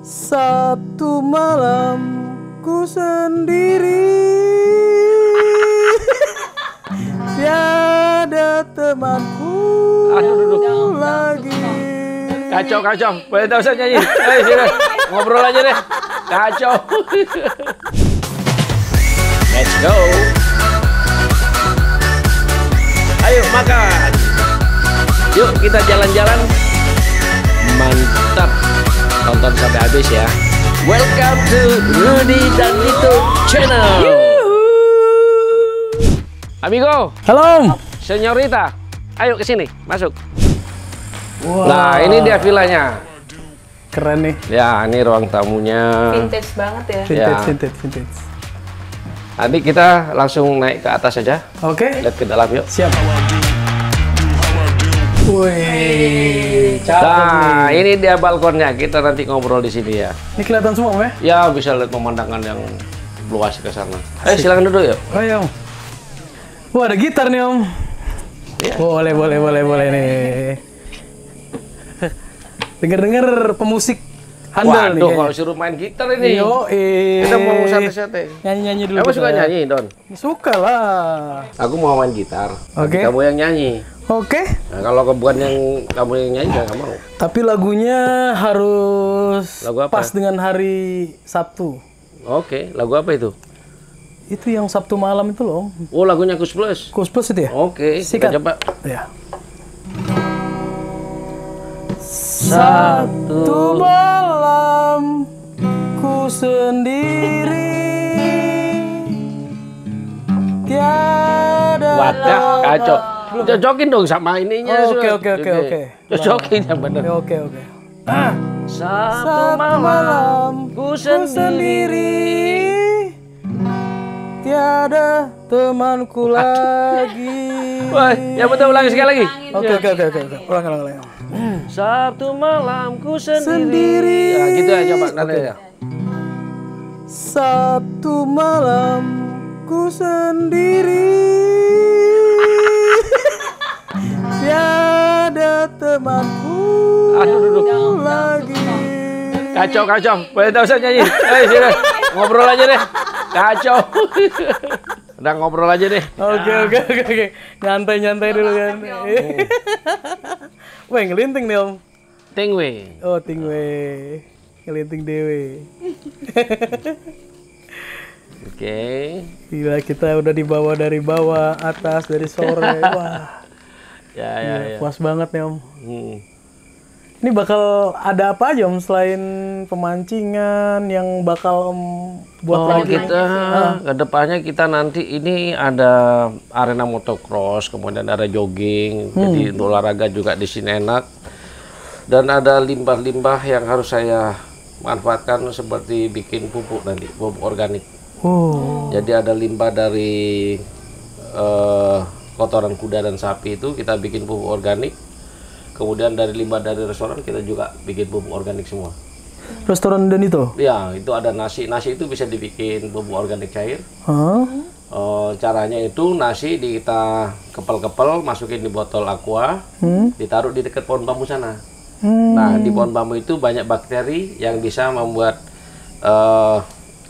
Sabtu malam ku sendiri, tiada temanku lagi. Kacau. Boleh tahu saya nyanyi? Ayo sini, ngobrol aja deh. Kacau. Let's go. Ayo makan. Yuk kita jalan-jalan. Mantap. Tonton sampai habis ya. Welcome to Rudy dan Lito Channel. Amigo. Halo. Senyorita. Ayo ke sini, masuk. Wow. Nah, ini dia villanya. Keren nih. Ya, ini ruang tamunya. Vintage banget ya. Vintage. Nanti kita langsung naik ke atas saja. Oke. Lihat ke dalam yuk. Siap. Wih, cakep Nah, nih. ini dia balkonnya. Kita nanti ngobrol di sini ya. Ini kelihatan semua, Om ya? Ya, bisa lihat pemandangan yang luas ke sana. Ayo silakan duduk yuk. Ayo. Wah, ada gitar nih, Om. Ya. Boleh nih. Dengar pemusik handal nih. Waduh, kalau suruh main gitar ini. Yo, Kita mau santai-santai. nyanyi dulu. Kamu kita. suka nyanyi, Don? Suka lah. Aku mau main gitar. Oke. Kamu yang nyanyi. Oke. Nah, kalau bukan yang kamu yang nyanyi, nggak mau. Tapi lagunya harus Lagu apa? pas dengan hari Sabtu. Oke, lagu apa itu? Itu yang Sabtu malam itu loh, Om. Oh, lagunya Kus Plus. Kus Plus itu ya? Oke, Sikat. kita coba. Ya. Satu malam ku sendiri, tiada. Wadah, kacau. Cocokin dong sama ininya. Oke. Cocokin yang bener. Oke. Satu malam ku sendiri. Tiada temanku lagi. Wah, ya betul, ulangi sekali lagi. Oke. Ulang. Sabtu malam ku sendiri. Ya gitu aja Pak, nanti ya. Sabtu malam ku sendiri, tiada temanku lagi. Kacau. Boleh tahu saya nyanyi? Ayo sini, ngobrol aja deh. Kacau. Udah ngobrol aja deh. Oke. Nyantai dulu kan. Wah, ngelinting nih, Om. Tingwe. Oh, tingwe. Ngelinting dewe. Oke. Gila, kita udah dibawa dari bawah, atas, dari sore. Wah. Ya. Puas banget nih, Om. Hmm. Ini bakal ada apa aja, Om, selain pemancingan yang bakal Om buat lagi? Kita kedepannya kita nanti ini ada arena motocross, kemudian ada jogging, jadi untuk olahraga juga di sini enak. Dan ada limbah-limbah yang harus saya manfaatkan seperti bikin pupuk nanti, pupuk organik. Oh. Jadi ada limbah dari kotoran kuda dan sapi itu kita bikin pupuk organik. Kemudian dari limbah dari restoran kita juga bikin pupuk organik semua. Restoran dan itu? Ya, itu ada nasi. Nasi itu bisa dibikin pupuk organik cair. Hah? Caranya itu nasi kita kepel-kepel, masukin di botol aqua, ditaruh di dekat pohon bambu sana. Nah, di pohon bambu itu banyak bakteri yang bisa membuat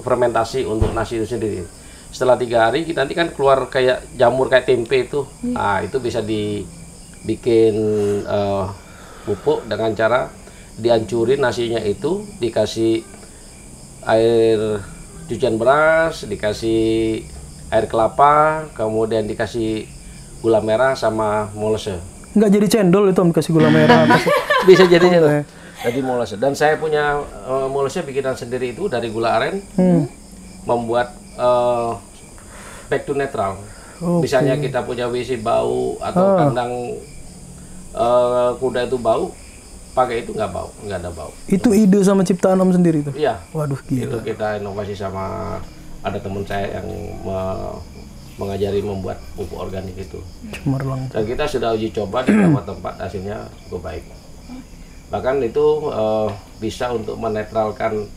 fermentasi untuk nasi itu sendiri. Setelah 3 hari, kita nanti kan keluar kayak jamur, kayak tempe itu. Nah, itu bisa dibikin pupuk dengan cara dihancurin nasinya itu, dikasih air cucian beras, dikasih air kelapa, kemudian dikasih gula merah sama molase. Nggak jadi cendol itu, Om, kasih gula merah. Bisa jadinya jadi molase. Dan saya punya molase bikinan sendiri itu dari gula aren, membuat back to netral. Misalnya kita punya WC bau atau kandang kuda itu bau, pakai itu nggak ada bau. Itu ide sama ciptaan Om sendiri tuh? Iya. Waduh, Itu gila. kita inovasi sama ada teman saya yang mengajari membuat pupuk organik itu. Cemerlang. Dan kita sudah uji coba di beberapa tempat, hasilnya cukup baik. Bahkan itu bisa untuk menetralkan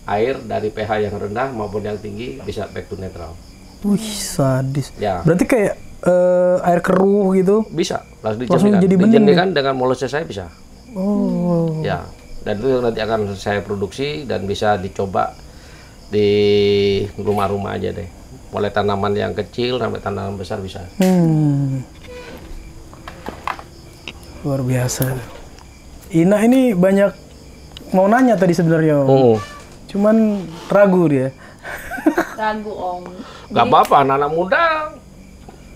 air dari pH yang rendah maupun yang tinggi, bisa back to netral. Wih, sadis. Ya. Berarti kayak air keruh gitu? Bisa, Langsung jadi bening dijadikan dengan molase saya bisa. Oh. Ya, Dan itu nanti akan saya produksi dan bisa dicoba di rumah-rumah aja deh. Mulai tanaman yang kecil sampai tanaman besar bisa. Luar biasa. Ina ini banyak mau nanya tadi sebenarnya Om. Cuman ragu dia. Ragu Om. Gak apa-apa, anak-anak muda.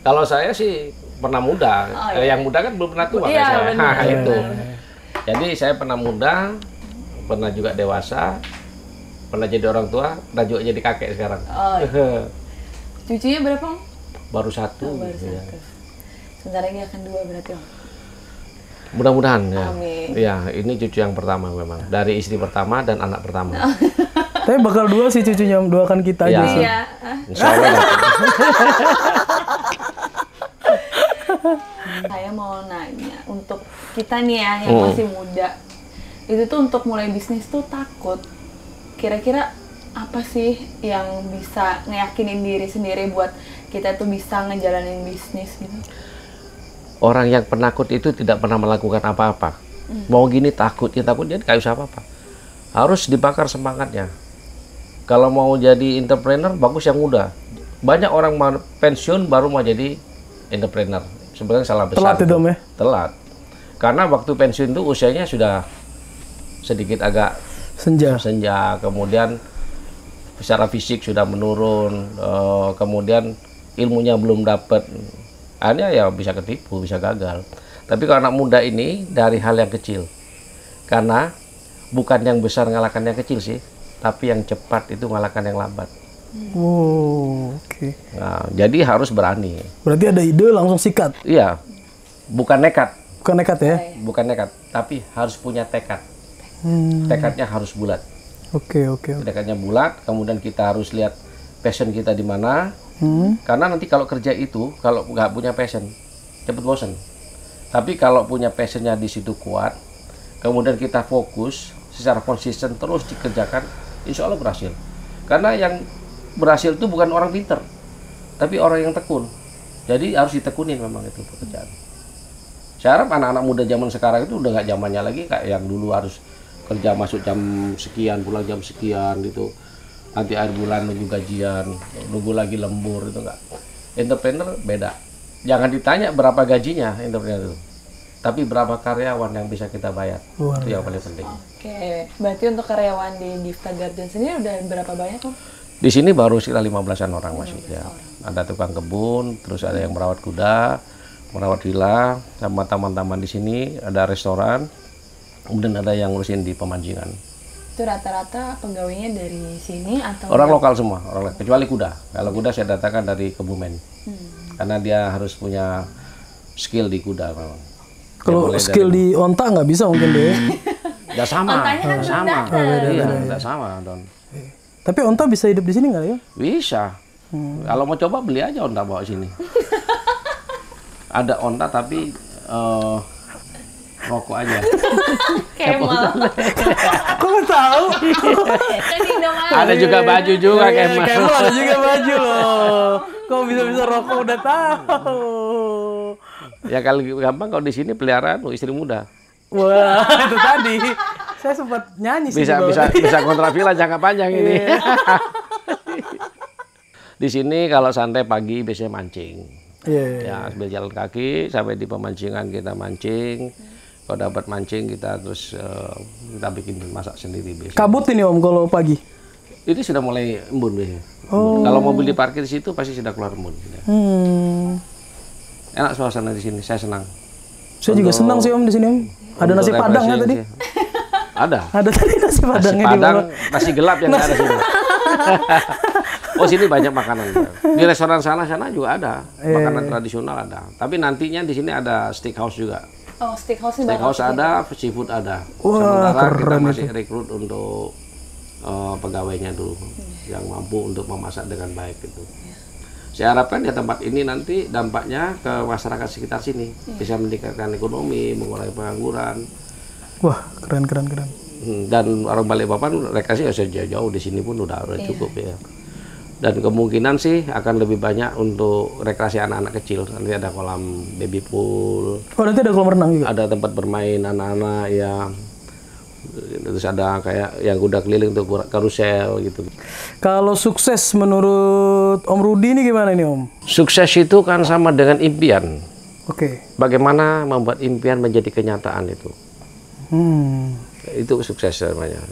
Kalau saya sih pernah muda. Yang muda kan belum pernah tua kayak saya. Bener, Itu. Jadi saya pernah muda, pernah juga dewasa, pernah jadi orang tua, pernah juga jadi kakek sekarang. Cucunya berapa Om? Baru satu. Baru Ya. satu. Sebentar lagi akan 2 berarti Om. Mudah-mudahan ya. Amin. Ya, ini cucu yang pertama memang. Dari istri pertama dan anak pertama. Tapi bakal 2 sih cucunya, doakan kita aja sih. Iya. Insya Allah dapat. Saya mau nanya, untuk kita nih ya yang masih muda, itu tuh untuk mulai bisnis tuh takut. Kira-kira apa sih yang bisa ngeyakinin diri sendiri buat kita tuh bisa ngejalanin bisnis gitu? Orang yang penakut itu tidak pernah melakukan apa-apa. Mau gini takutnya dia kayak usaha apa-apa. Harus dibakar semangatnya. Kalau mau jadi entrepreneur, bagus yang muda. Banyak orang pensiun baru mau jadi entrepreneur. Sebenarnya salah besar. Telat itu Om ya? Telat. Karena waktu pensiun itu usianya sudah sedikit agak senja. Kemudian secara fisik sudah menurun. Kemudian ilmunya belum dapat. Akhirnya ya bisa ketipu, bisa gagal. Tapi kalau anak muda ini dari hal yang kecil. Karena bukan yang besar ngalahkan yang kecil sih, tapi yang cepat itu ngalahkan yang lambat. Oke. Nah, jadi harus berani. Berarti ada ide langsung sikat. Iya, bukan nekat. Bukan nekat ya? Bukan nekat, tapi harus punya tekad. Tekadnya harus bulat. Oke. Tekadnya bulat, kemudian kita harus lihat passion kita di mana. Karena nanti kalau kerja itu, kalau nggak punya passion, cepet bosan. Tapi kalau punya passionnya di situ kuat, kemudian kita fokus secara konsisten terus dikerjakan, insya Allah berhasil. Karena yang berhasil itu bukan orang pinter, tapi orang yang tekun. Jadi harus ditekunin memang itu pekerjaan. Saya harap anak-anak muda zaman sekarang itu udah nggak zamannya lagi kayak yang dulu harus kerja masuk jam sekian, pulang jam sekian gitu. Nanti akhir bulan nunggu gajian, nunggu lagi lembur, itu enggak. Entrepreneur beda. Jangan ditanya berapa gajinya entrepreneur itu, tapi berapa karyawan yang bisa kita bayar. Itu yang paling penting. Oke, berarti untuk karyawan di Gifta Garden sendiri udah berapa banyak Om? Di sini baru sekitar 15-an orang masih ya. Ada tukang kebun, terus ada yang merawat kuda, merawat villa, sama taman-taman di sini, ada restoran, kemudian ada yang ngurusin di pemancingan. Itu rata-rata pegawainya dari sini atau orang lokal semua, kecuali kuda. Kalau kuda saya datangkan dari Kebumen, karena dia harus punya skill di kuda. Kalau skill di onta nggak bisa mungkin deh. Nggak sama, Ontanya kan sama, belum iya, nggak sama, Don. Tapi onta bisa hidup di sini nggak ya? Bisa. Kalau mau coba beli aja onta bawa sini. Ada onta tapi rokok aja. Kemal. Kok tahu? Kan Indomaret. Ada juga baju juga Kemal. Kemal ada juga baju loh. Kok bisa rokok udah tahu? Ya kalau gampang kalau di sini peliharaan istri muda. Wah, itu tadi. Saya sempat nyanyi sih. Bisa kontrak villa jangka panjang ini. Di sini kalau santai pagi biasanya mancing. Ya, sambil jalan kaki sampai di pemancingan kita mancing. Kalau dapat mancing kita terus kita bikin masak sendiri biasanya. Kabut ini Om kalau pagi. Itu sudah mulai embun biasanya. Kalau mobil diparkir di situ pasti sudah keluar embun. Enak suasana di sini, saya senang. Saya juga senang sih Om di sini Om. Ada nasi padang ya tadi? Ada. Ada tadi nasi padangnya di bawah. Nasi gelap yang ada sini. Oh sini banyak makanan. Di restoran sana juga ada makanan tradisional ada. Tapi nantinya di sini ada steakhouse juga. Oh, steakhouse ini Steakhouse ada, seafood ada. Wah, Sementara kita keren masih rekrut untuk pegawainya dulu yang mampu untuk memasak dengan baik gitu. Saya harapkan ya tempat ini nanti dampaknya ke masyarakat sekitar sini bisa meningkatkan ekonomi, mengurangi pengangguran. Wah, keren. Dan orang Balikpapan rekreasi ya jauh-jauh di sini pun udah cukup ya. Dan kemungkinan sih akan lebih banyak untuk rekreasi anak-anak kecil. Nanti ada kolam baby pool. Oh, nanti ada kolam renang juga? Ada tempat bermain anak-anak ya. Terus ada kayak yang kuda keliling untuk karusel gitu. Kalau sukses menurut Om Rudi ini gimana nih Om? Sukses itu kan sama dengan impian. Oke. Bagaimana membuat impian menjadi kenyataan itu. Itu sukses namanya.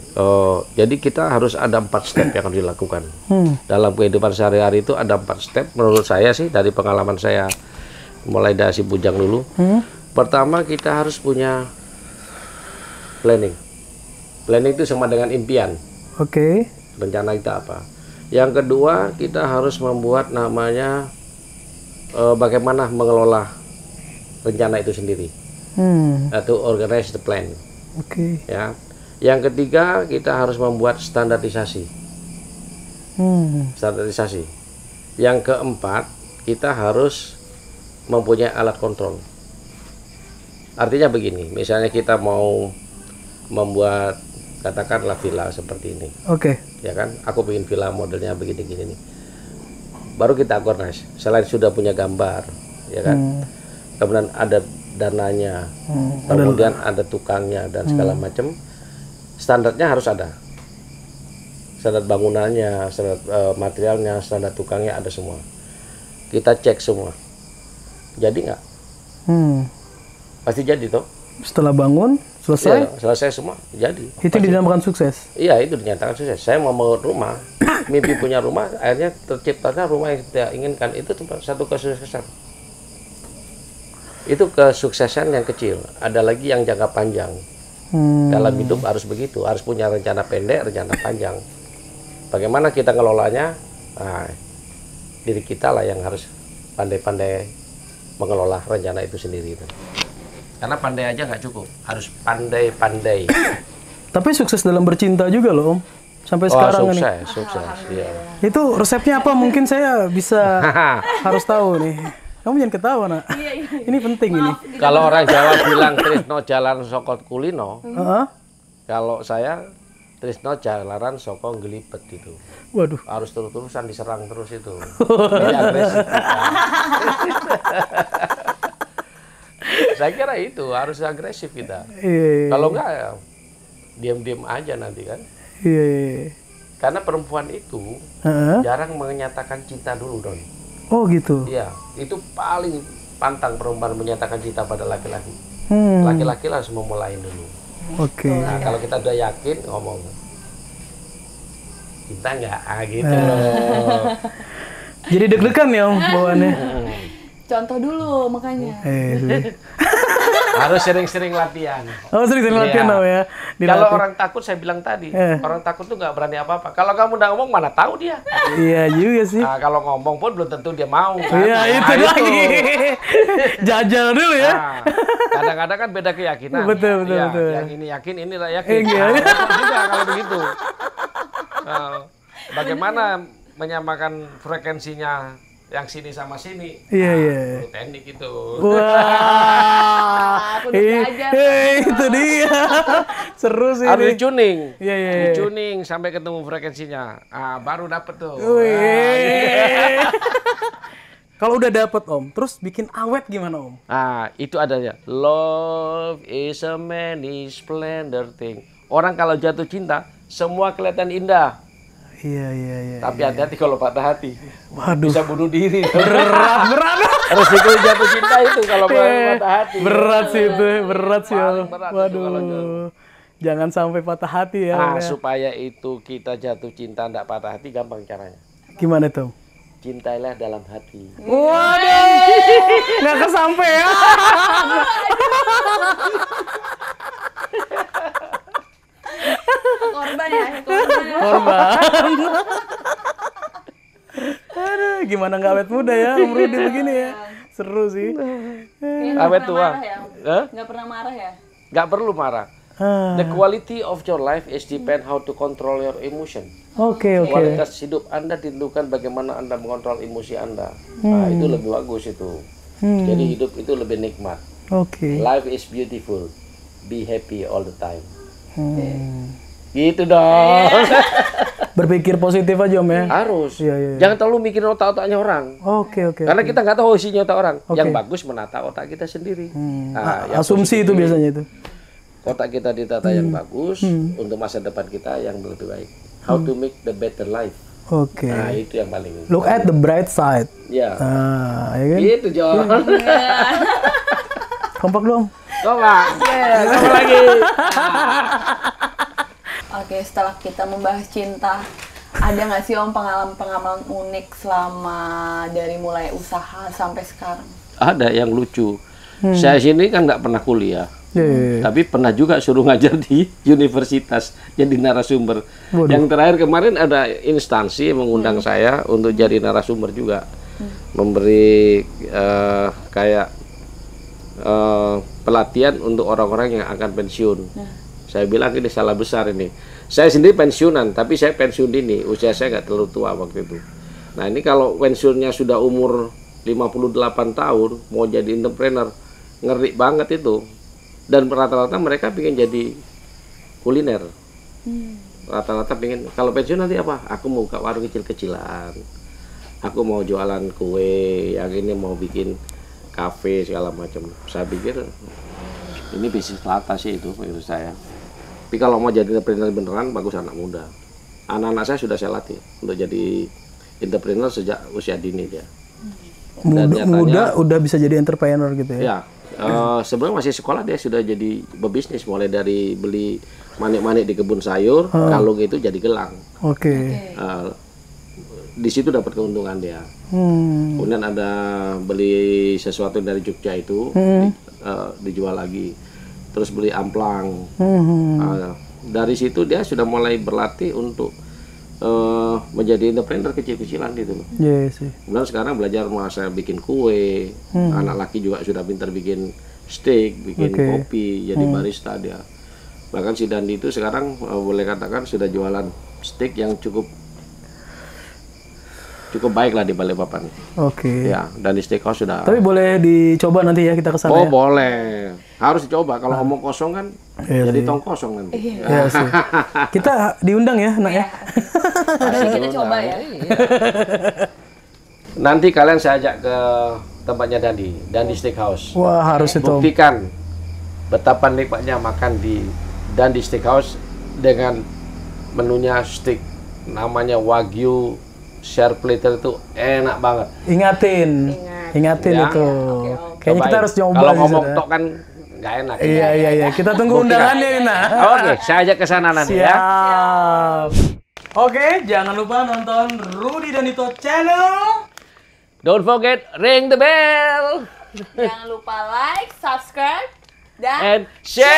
Jadi kita harus ada 4 step yang harus dilakukan. Dalam kehidupan sehari-hari itu ada 4 step menurut saya sih, dari pengalaman saya mulai dari si Bujang dulu. Pertama kita harus punya planning. Planning itu sama dengan impian. Oke. Rencana kita apa. Yang kedua kita harus membuat namanya bagaimana mengelola rencana itu sendiri. Atau organize the plan. Oke. Ya. Yang ketiga kita harus membuat standarisasi. Standarisasi. Yang keempat kita harus mempunyai alat kontrol. Artinya begini, misalnya kita mau membuat katakanlah villa seperti ini. Oke. Ya kan, aku bikin villa modelnya begini-gini nih. Baru kita organize. Selain sudah punya gambar, ya kan. Kemudian ada dananya, kemudian ada tukangnya dan segala macam. Standarnya harus ada. Standar bangunannya, standar materialnya, standar tukangnya ada semua. Kita cek semua. Jadi nggak? Pasti jadi toh. Setelah bangun, selesai? Ya, selesai semua, jadi. Itu dinamakan sukses? Iya, itu dinyatakan sukses. Saya mau bangun rumah, mimpi punya rumah, akhirnya terciptakan rumah yang kita inginkan. Itu satu kesuksesan. Itu kesuksesan yang kecil. Ada lagi yang jangka panjang. Dalam hidup harus begitu, harus punya rencana pendek, rencana panjang. Bagaimana kita ngelolanya? Nah, diri kita lah yang harus pandai-pandai mengelola rencana itu sendiri. Karena pandai aja nggak cukup, harus pandai-pandai. Tapi sukses dalam bercinta juga loh Om, sampai sekarang sukses, nih. Sukses, iya. Itu resepnya apa? Mungkin saya bisa harus tahu nih. Kamu jangan ketawa nak. Ini penting ini. Kalau orang Jawa bilang Trisno jalan sokot kulino, kalau saya Trisno jalanan sokong gelipet itu. Waduh. Harus terus-terusan diserang terus itu. Jadi agresif. Saya kira itu harus agresif kita. Kalau enggak ya diam-diam aja nanti kan. Karena perempuan itu jarang menyatakan cinta dulu, Don. Oh gitu. Iya, itu paling pantang perempuan menyatakan cinta pada laki-laki. Laki-laki lah harus memulai dulu. Oke. Nah, kalau kita udah yakin ngomong cinta nggak, gitu. Jadi deg-degan ya Om bawaannya. Contoh dulu makanya. Harus sering-sering latihan. Oh, sering-sering latihan Om ya. Kalau orang takut, saya bilang tadi, orang takut tuh nggak berani apa-apa. Kalau kamu udah ngomong, mana tahu dia. Iya juga sih. Nah, kalau ngomong pun belum tentu dia mau. Kan? Iya, itu lagi. Jajal dulu ya. Nah, kadang-kadang kan beda keyakinan. Betul. Yang ini yakin, ini lah yakin. Juga kalau begitu. Bagaimana menyamakan frekuensinya yang sini sama sini? Iya. Teknik itu. Wah. Itu dia. Seru sih. Harus tuning. Iya. Tuning sampai ketemu frekuensinya. Baru dapet tuh. Kalau udah dapet Om, terus bikin awet gimana Om? Itu adanya. Love is a many splendor thing. Orang kalau jatuh cinta, semua kelihatan indah. Iya. Tapi hati-hati kalau patah hati. Waduh. Bisa bunuh diri. Berat. Resiko jatuh cinta itu kalau patah hati. Berat sih itu, berat sih. Waduh. Jangan sampai patah hati ya. Supaya itu kita jatuh cinta enggak patah hati, gampang caranya. Gimana tuh? Cintailah dalam hati. Waduh. Nggak kesampean. Korban ya. Aduh, gimana nggak awet muda ya Om Rudi begini ya. Seru sih. Awet tua. Nggak pernah marah ya? Nggak perlu marah. The quality of your life is depend how to control your emotion. Oke. Kualitas hidup Anda ditentukan bagaimana Anda mengontrol emosi Anda. Itu lebih bagus itu. Jadi hidup itu lebih nikmat. Life is beautiful. Be happy all the time. Gitu dong. Berpikir positif aja Om ya. Harus. Iya. Jangan terlalu mikirin otak-otaknya orang. Oke. Karena kita nggak tahu isinya otak orang. Yang bagus menata otak kita sendiri. Asumsi itu biasanya itu. Kotak kita ditata yang bagus untuk masa depan kita yang lebih baik. How to make the better life. Oke. Nah, itu yang paling. Look at the bright side. Ya. Nah, ya kan? Itu John. Kompak dong. Kompak. Kompak lagi. Oke, setelah kita membahas cinta, ada nggak sih Om pengalaman-pengalaman unik selama dari mulai usaha sampai sekarang? Ada yang lucu. Saya sini kan nggak pernah kuliah. Tapi pernah juga suruh ngajar di universitas jadi narasumber. Waduh. Yang terakhir kemarin ada instansi yang mengundang saya untuk jadi narasumber juga, memberi kayak pelatihan untuk orang-orang yang akan pensiun. Saya bilang ini salah besar ini. Saya sendiri pensiunan, tapi saya pensiun dini. Usia saya nggak terlalu tua waktu itu. Nah ini kalau pensiunnya sudah umur 58 tahun, mau jadi entrepreneur, ngeri banget itu. Dan rata-rata mereka pengen jadi kuliner. Rata-rata pengen, kalau pensiun nanti apa? Aku mau buka warung kecil-kecilan. Aku mau jualan kue, yang ini mau bikin kafe segala macam. Saya pikir ini bisnis rata sih itu menurut saya. Tapi kalau mau jadi entrepreneur beneran, bagus anak muda. Anak-anak saya sudah saya latih untuk jadi entrepreneur sejak usia dini dia. Muda udah bisa jadi entrepreneur gitu ya? Ya. Sebelum masih sekolah dia sudah jadi berbisnis, mulai dari beli manik-manik di kebun sayur, kalung itu jadi gelang. Oke. Di situ dapat keuntungan dia. Kemudian ada beli sesuatu dari Jogja itu dijual lagi, terus beli amplang. Dari situ dia sudah mulai berlatih untuk menjadi entrepreneur kecil-kecilan gitu loh. Iya sih. Kemudian sekarang belajar masa bikin kue, anak laki juga sudah pintar bikin steak, bikin kopi, jadi barista dia. Bahkan si Dandi itu sekarang boleh katakan sudah jualan steak yang cukup baik lah di Balikpapan. Oke. Ya, dan di steakhouse sudah. Tapi boleh dicoba nanti ya kita kesana Oh ya? boleh, harus dicoba. Kalau ngomong kosong kan jadi tong kosong nanti. Iya sih. Kita diundang ya, nak ya? Pasti kita coba ya. Nanti kalian saya ajak ke tempatnya Dandi Steakhouse. Wah harus itu. Buktikan betapa nikmatnya makan di Dandi Steakhouse dengan menunya steak namanya Wagyu share plater itu enak banget. Ingatin Ya. itu. Kayaknya kita harus nyoba. Kalau sih, ngomong Saudara. tok kan nggak enak. Iya. Kita tunggu undangannya nih, Nah. Oke, saya ajak ke sana nanti ya. Siap. Oke, jangan lupa nonton Rudy dan Ito channel. Don't forget ring the bell Jangan lupa like, subscribe, dan and share.